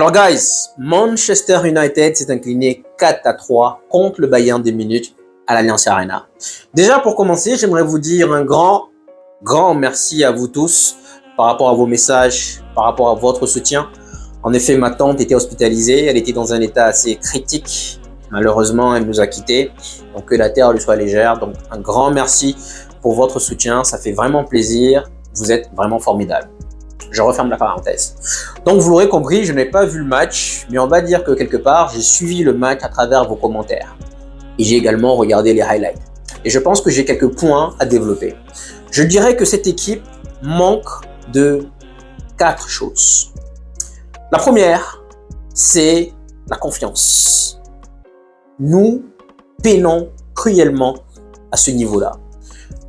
Alors, guys, Manchester United s'est incliné 4-3 contre le Bayern de Munich à l'Allianz Arena. Déjà, pour commencer, j'aimerais vous dire un grand merci à vous tous par rapport à vos messages, par rapport à votre soutien. En effet, ma tante était hospitalisée, elle était dans un état assez critique. Malheureusement, elle nous a quittés. Donc, que la terre lui soit légère. Donc, un grand merci pour votre soutien. Ça fait vraiment plaisir. Vous êtes vraiment formidables. Je referme la parenthèse. Donc, vous l'aurez compris, je n'ai pas vu le match, mais on va dire que quelque part, j'ai suivi le match à travers vos commentaires. Et j'ai également regardé les highlights. Et je pense que j'ai quelques points à développer. Je dirais que cette équipe manque de 4 choses. La première, c'est la confiance. Nous peinons cruellement à ce niveau-là.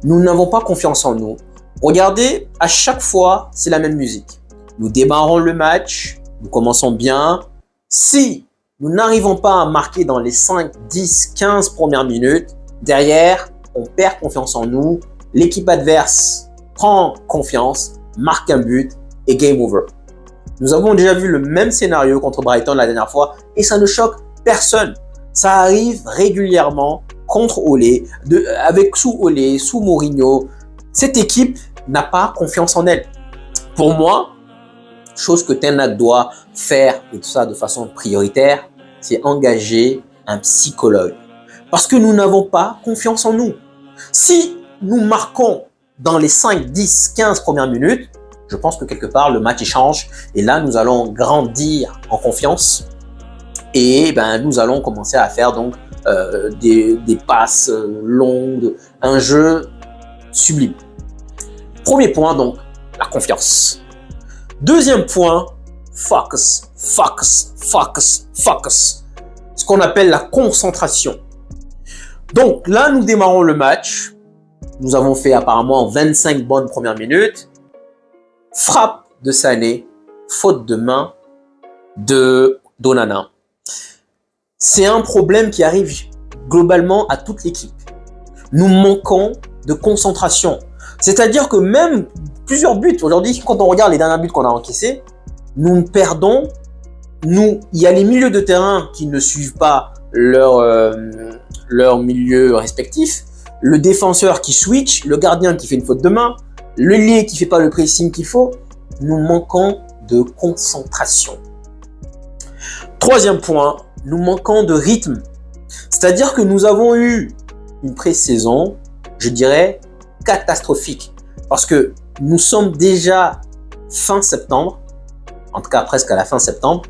Nous n'avons pas confiance en nous. Regardez, à chaque fois, c'est la même musique. Nous démarrons le match, nous commençons bien. Si nous n'arrivons pas à marquer dans les 5, 10, 15 premières minutes, derrière, on perd confiance en nous. L'équipe adverse prend confiance, marque un but et game over. Nous avons déjà vu le même scénario contre Brighton la dernière fois et ça ne choque personne. Ça arrive régulièrement contre Ole, sous Ole, sous Mourinho. Cette équipe n'a pas confiance en elle. Pour moi, chose que Ten Hag doit faire et tout ça de façon prioritaire, c'est engager un psychologue. Parce que nous n'avons pas confiance en nous. Si nous marquons dans les 5, 10, 15 premières minutes, je pense que quelque part le match change et là nous allons grandir en confiance et nous allons commencer à faire donc des passes longues, un jeu sublime. Premier point donc, la confiance. Deuxième point, focus. Ce qu'on appelle la concentration. Donc là, nous démarrons le match. Nous avons fait apparemment 25 bonnes premières minutes. Frappe de Sané, faute de main de Onana. C'est un problème qui arrive globalement à toute l'équipe. Nous manquons de concentration. C'est-à-dire que même plusieurs buts, aujourd'hui, quand on regarde les derniers buts qu'on a encaissés, nous perdons. Il y a les milieux de terrain qui ne suivent pas leur milieu respectif, le défenseur qui switch, le gardien qui fait une faute de main, le lié qui fait pas le pressing qu'il faut. Nous manquons de concentration. Troisième point, nous manquons de rythme. C'est-à-dire que nous avons eu une pré-saison, je dirais, catastrophique. Parce que nous sommes déjà fin septembre, en tout cas presque à la fin septembre,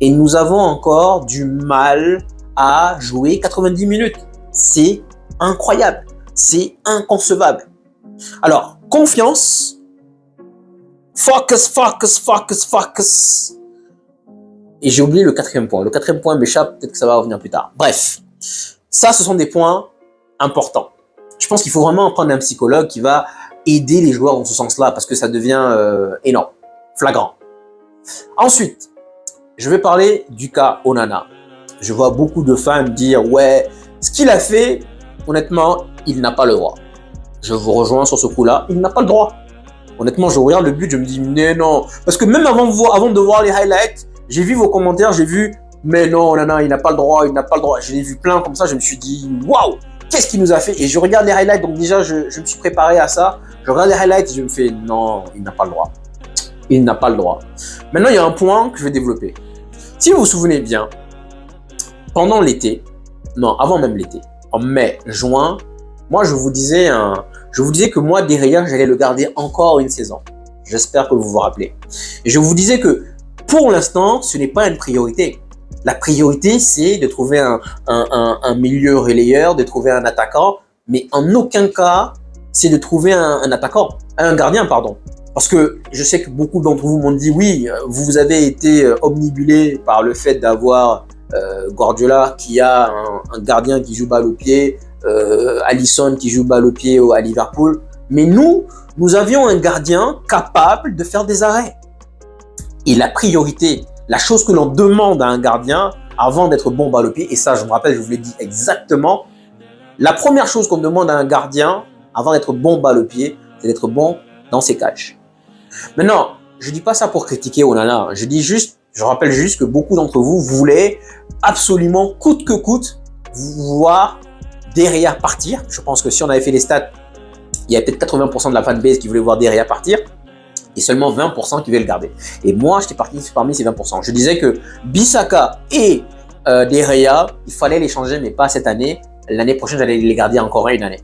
et nous avons encore du mal à jouer 90 minutes. C'est incroyable, c'est inconcevable. Alors, confiance, focus. Et j'ai oublié le quatrième point. Le quatrième point m'échappe, peut-être que ça va revenir plus tard. Bref, ça, ce sont des points importants. Je pense qu'il faut vraiment prendre un psychologue qui va aider les joueurs dans ce sens-là parce que ça devient énorme, flagrant. Ensuite, je vais parler du cas Onana. Je vois beaucoup de fans dire « Ouais, ce qu'il a fait, honnêtement, il n'a pas le droit. » Je vous rejoins sur ce coup-là, il n'a pas le droit. Honnêtement, je regarde le but, je me dis « Mais non !» Parce que même avant de voir les highlights, j'ai vu vos commentaires, j'ai vu « Mais non, Onana, il n'a pas le droit, il n'a pas le droit. » Je l'ai vu plein comme ça, je me suis dit « Waouh !» Qu'est-ce qu'il nous a fait? Et je regarde les highlights, donc déjà, je me suis préparé à ça. Je regarde les highlights et je me fais « Non, il n'a pas le droit. Il n'a pas le droit. » Maintenant, il y a un point que je vais développer. Si vous vous souvenez bien, pendant l'été, non, avant même l'été, en mai, juin, moi, je vous disais que moi, derrière, j'allais le garder encore une saison. J'espère que vous vous rappelez. Et je vous disais que pour l'instant, ce n'est pas une priorité. La priorité, c'est de trouver un milieu relayeur, de trouver un attaquant, mais en aucun cas, c'est de trouver un gardien, pardon. Parce que je sais que beaucoup d'entre vous m'ont dit, oui, vous avez été omnibulé par le fait d'avoir Guardiola qui a un gardien qui joue balle au pied, Alisson qui joue balle au pied à Liverpool. Mais nous avions un gardien capable de faire des arrêts. Et la priorité, la chose que l'on demande à un gardien avant d'être bon balle au pied, et ça je me rappelle, je vous l'ai dit exactement, la première chose qu'on demande à un gardien avant d'être bon balle au pied, c'est d'être bon dans ses cages. Maintenant, je dis pas ça pour critiquer Onana, je dis juste Je rappelle juste que beaucoup d'entre vous voulaient absolument, coûte que coûte, voir De Gea partir. Je pense que si on avait fait les stats, il y a peut-être 80% de la fanbase qui voulait voir De Gea partir et seulement 20% qui voulaient le garder. Et moi, j'étais parti parmi ces 20%. Je disais que Bissaka et De Gea, il fallait les changer, mais pas cette année. L'année prochaine, j'allais les garder encore une année.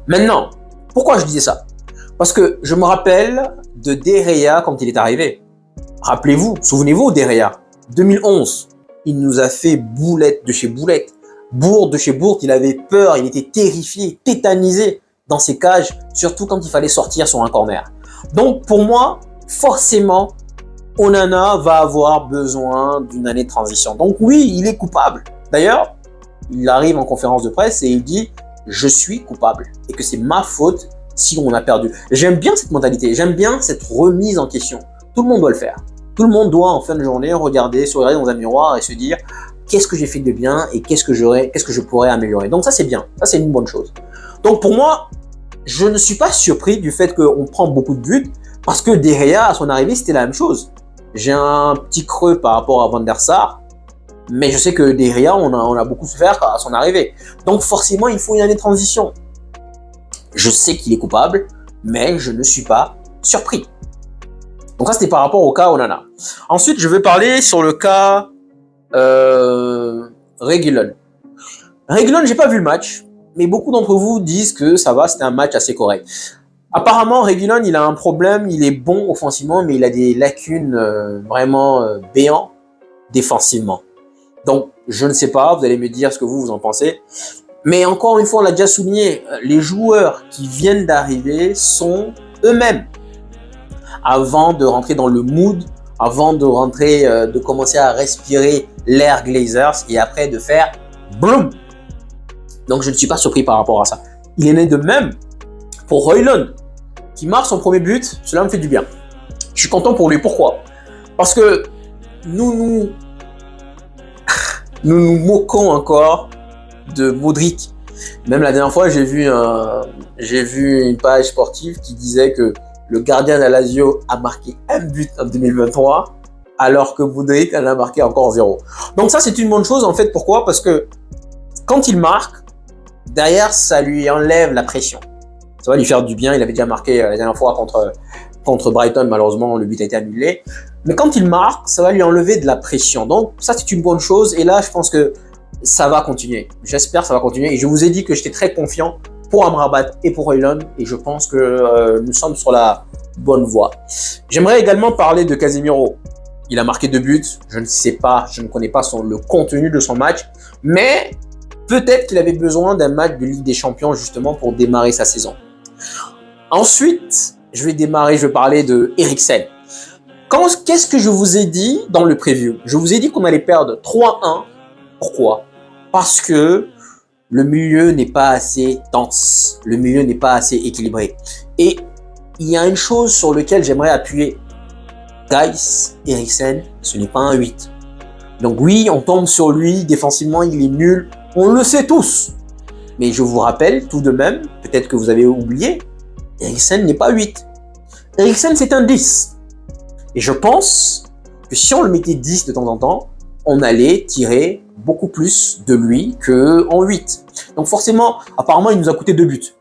Maintenant, pourquoi je disais ça? Parce que je me rappelle de De Gea quand il est arrivé. Rappelez-vous, souvenez-vous De Gea, 2011, il nous a fait boulette de chez boulette, bourde de chez bourde, il avait peur, il était terrifié, tétanisé dans ses cages, surtout quand il fallait sortir sur un corner. Donc pour moi, forcément, Onana va avoir besoin d'une année de transition. Donc oui, il est coupable. D'ailleurs, il arrive en conférence de presse et il dit « Je suis coupable » et que c'est ma faute si on a perdu. J'aime bien cette mentalité, j'aime bien cette remise en question. Tout le monde doit le faire. Tout le monde doit en fin de journée regarder, se regarder dans un miroir et se dire qu'est-ce que j'ai fait de bien et qu'est-ce que je pourrais améliorer. Donc ça c'est bien, ça c'est une bonne chose. Donc pour moi, je ne suis pas surpris du fait qu'on prend beaucoup de buts parce que De Gea à son arrivée c'était la même chose. J'ai un petit creux par rapport à Van der Sar, mais je sais que De Gea on a beaucoup souffert à son arrivée. Donc forcément il faut une année de transition. Je sais qu'il est coupable, mais je ne suis pas surpris. Donc ça, c'était par rapport au cas Onana. Ensuite, je vais parler sur le cas Reguilón. Reguilón, j'ai pas vu le match, mais beaucoup d'entre vous disent que ça va, c'était un match assez correct. Apparemment, Reguilón, il a un problème, il est bon offensivement, mais il a des lacunes vraiment béantes défensivement. Donc, je ne sais pas, vous allez me dire ce que vous en pensez. Mais encore une fois, on l'a déjà souligné, les joueurs qui viennent d'arriver sont eux-mêmes. Avant de rentrer dans le mood, avant de rentrer, de commencer à respirer l'air Glazers et après de faire boum. Donc je ne suis pas surpris par rapport à ça. Il est né de même pour Højlund qui marque son premier but, cela me fait du bien. Je suis content pour lui. Pourquoi? Parce que nous nous moquons encore de Modric. Même la dernière fois, j'ai vu une page sportive qui disait que le gardien de la Lazio a marqué un but en 2023, alors que Modric en a marqué encore 0. Donc ça, c'est une bonne chose en fait. Pourquoi? Parce que quand il marque, derrière, ça lui enlève la pression. Ça va lui faire du bien. Il avait déjà marqué la dernière fois contre Brighton. Malheureusement, le but a été annulé. Mais quand il marque, ça va lui enlever de la pression. Donc ça, c'est une bonne chose. Et là, je pense que ça va continuer. J'espère que ça va continuer. Et je vous ai dit que j'étais très confiant pour Amrabat et pour Højlund. Et je pense que nous sommes sur la bonne voie. J'aimerais également parler de Casemiro. Il a marqué 2 buts. Je ne sais pas, je ne connais pas le contenu de son match. Mais peut-être qu'il avait besoin d'un match de Ligue des Champions justement pour démarrer sa saison. Ensuite, je vais parler de Eriksen. Qu'est-ce que je vous ai dit dans le preview? Je vous ai dit qu'on allait perdre 3-1. Pourquoi? Parce que le milieu n'est pas assez dense, le milieu n'est pas assez équilibré. Et il y a une chose sur laquelle j'aimerais appuyer. Guys, Eriksen, ce n'est pas un 8. Donc oui, on tombe sur lui, défensivement il est nul, on le sait tous. Mais je vous rappelle tout de même, peut-être que vous avez oublié, Eriksen n'est pas 8. Eriksen c'est un 10. Et je pense que si on le mettait 10 de temps en temps, on allait tirer beaucoup plus de lui qu'en 8. Donc forcément, apparemment, il nous a coûté 2 buts.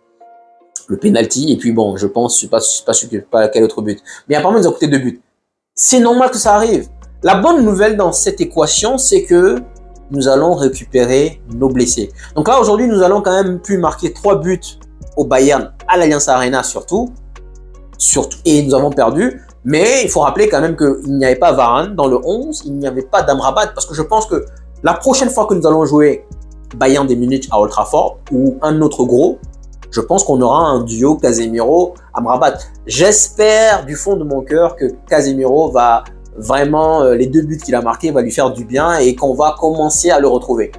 Le penalty, et puis bon, je pense, je sais pas quel autre but. Mais apparemment, il nous a coûté 2 buts. C'est normal que ça arrive. La bonne nouvelle dans cette équation, c'est que nous allons récupérer nos blessés. Donc là, aujourd'hui, nous allons quand même pu marquer 3 buts au Bayern, à l'Allianz Arena surtout, et nous avons perdu. Mais il faut rappeler quand même qu'il n'y avait pas Varane dans le 11, il n'y avait pas d'Amrabat, parce que je pense que la prochaine fois que nous allons jouer Bayern de Munich à Old Trafford ou un autre gros, je pense qu'on aura un duo Casemiro-Amrabat. J'espère du fond de mon cœur que Casemiro va vraiment, les 2 buts qu'il a marqués va lui faire du bien et qu'on va commencer à le retrouver.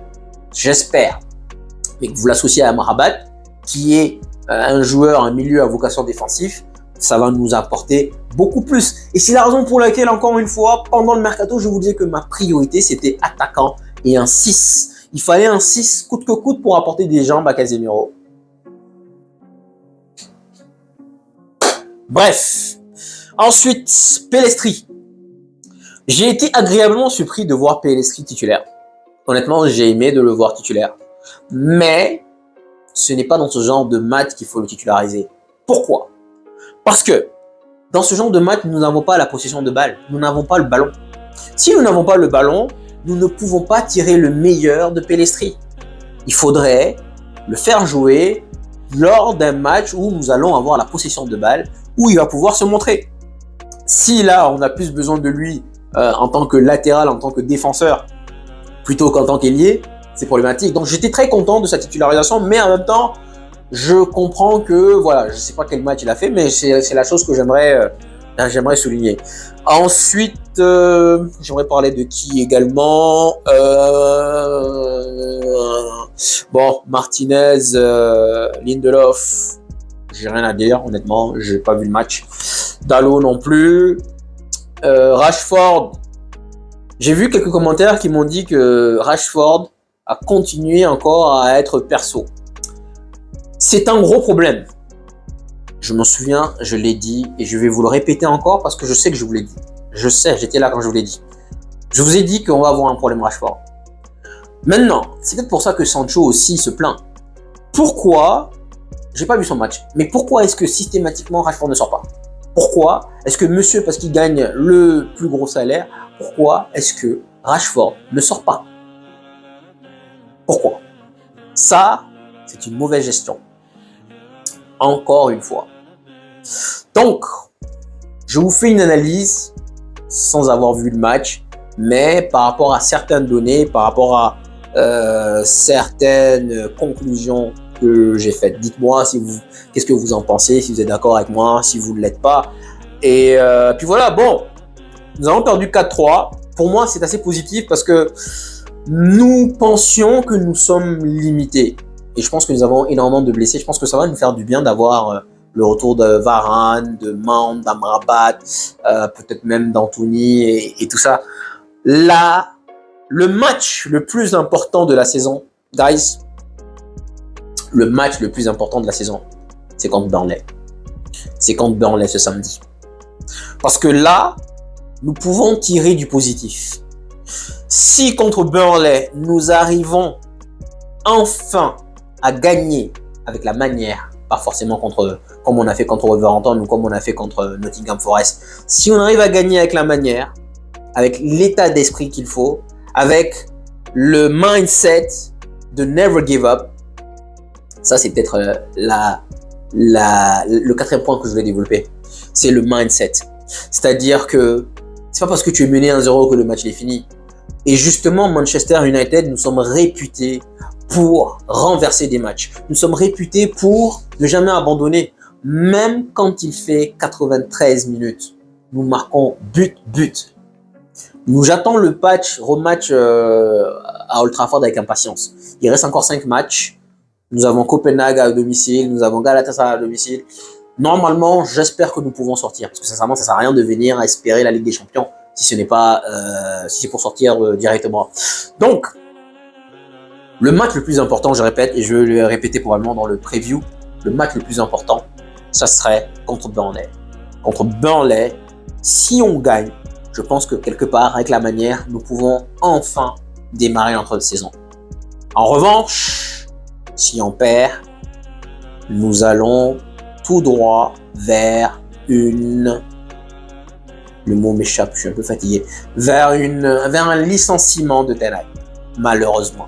J'espère. Mais que vous l'associez à Amrabat, qui est un joueur, un milieu à vocation défensif, ça va nous apporter beaucoup plus. Et c'est la raison pour laquelle, encore une fois, pendant le mercato, je vous disais que ma priorité, c'était attaquant et un 6. Il fallait un 6 coûte que coûte pour apporter des jambes à Casemiro. Bref. Ensuite, Pellistri. J'ai été agréablement surpris de voir Pellistri titulaire. Honnêtement, j'ai aimé de le voir titulaire. Mais ce n'est pas dans ce genre de match qu'il faut le titulariser. Pourquoi? Parce que dans ce genre de match, nous n'avons pas la possession de balle. Nous n'avons pas le ballon. Si nous n'avons pas le ballon, nous ne pouvons pas tirer le meilleur de Pellistri. Il faudrait le faire jouer lors d'un match où nous allons avoir la possession de balle, où il va pouvoir se montrer. Si là, on a plus besoin de lui en tant que latéral, en tant que défenseur, plutôt qu'en tant qu'ailier, c'est problématique. Donc j'étais très content de sa titularisation, mais en même temps, je comprends que, voilà, je ne sais pas quel match il a fait, mais c'est la chose que j'aimerais souligner. Ensuite, j'aimerais parler de qui également. Bon, Martinez, Lindelof, j'ai rien à dire, honnêtement, j'ai pas vu le match. Dalot non plus. Rashford, j'ai vu quelques commentaires qui m'ont dit que Rashford a continué encore à être perso. C'est un gros problème. Je m'en souviens, je l'ai dit et je vais vous le répéter encore parce que je sais que je vous l'ai dit. Je sais, j'étais là quand je vous l'ai dit. Je vous ai dit qu'on va avoir un problème Rashford. Maintenant, c'est peut-être pour ça que Sancho aussi se plaint. Pourquoi, j'ai pas vu son match, mais pourquoi est-ce que systématiquement Rashford ne sort pas? Pourquoi est-ce que monsieur, parce qu'il gagne le plus gros salaire, pourquoi est-ce que Rashford ne sort pas? Pourquoi? Ça, c'est une mauvaise gestion. Encore une fois. Donc, je vous fais une analyse sans avoir vu le match, mais par rapport à certaines données, par rapport à certaines conclusions que j'ai faites. Dites-moi si qu'est-ce que vous en pensez, si vous êtes d'accord avec moi, si vous ne l'êtes pas. Et puis voilà, bon, nous avons perdu 4-3. Pour moi, c'est assez positif parce que nous pensions que nous sommes limités. Et je pense que nous avons énormément de blessés. Je pense que ça va nous faire du bien d'avoir le retour de Varane, de Mount, d'Amrabat, peut-être même d'Anthony et tout ça. Là, le match le plus important de la saison, guys, le match le plus important de la saison, c'est contre Burnley. C'est contre Burnley ce samedi. Parce que là, nous pouvons tirer du positif. Si contre Burnley, nous arrivons enfin à gagner avec la manière, pas forcément comme on a fait contre Wolverhampton ou comme on a fait contre Nottingham Forest. Si on arrive à gagner avec la manière, avec l'état d'esprit qu'il faut, avec le mindset de never give up, ça c'est peut-être le quatrième point que je voulais développer. C'est le mindset. C'est-à-dire que c'est pas parce que tu es mené 1-0 que le match est fini. Et justement, Manchester United, nous sommes réputés pour renverser des matchs. Nous sommes réputés pour ne jamais abandonner. Même quand il fait 93 minutes, nous marquons but. J'attends le rematch à Old Trafford avec impatience. Il reste encore 5 matchs. Nous avons Copenhague à domicile, nous avons Galatasaray à domicile. Normalement, j'espère que nous pouvons sortir. Parce que sincèrement, ça ne sert à rien de venir espérer la Ligue des Champions si ce n'est pas, si c'est pour sortir directement. Donc, le match le plus important, je répète, et je vais le répéter probablement dans le preview, le match le plus important, ça serait contre Burnley. Contre Burnley, si on gagne, je pense que quelque part, avec la manière, nous pouvons enfin démarrer notre saison. En revanche, si on perd, nous allons tout droit vers le mot m'échappe, je suis un peu fatigué, vers un licenciement de Ten Hag, malheureusement.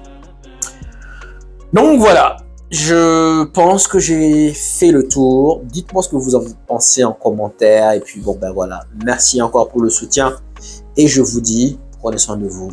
Donc voilà, je pense que j'ai fait le tour. Dites-moi ce que vous en pensez en commentaire. Et puis bon ben voilà, merci encore pour le soutien. Et je vous dis, prenez soin de vous.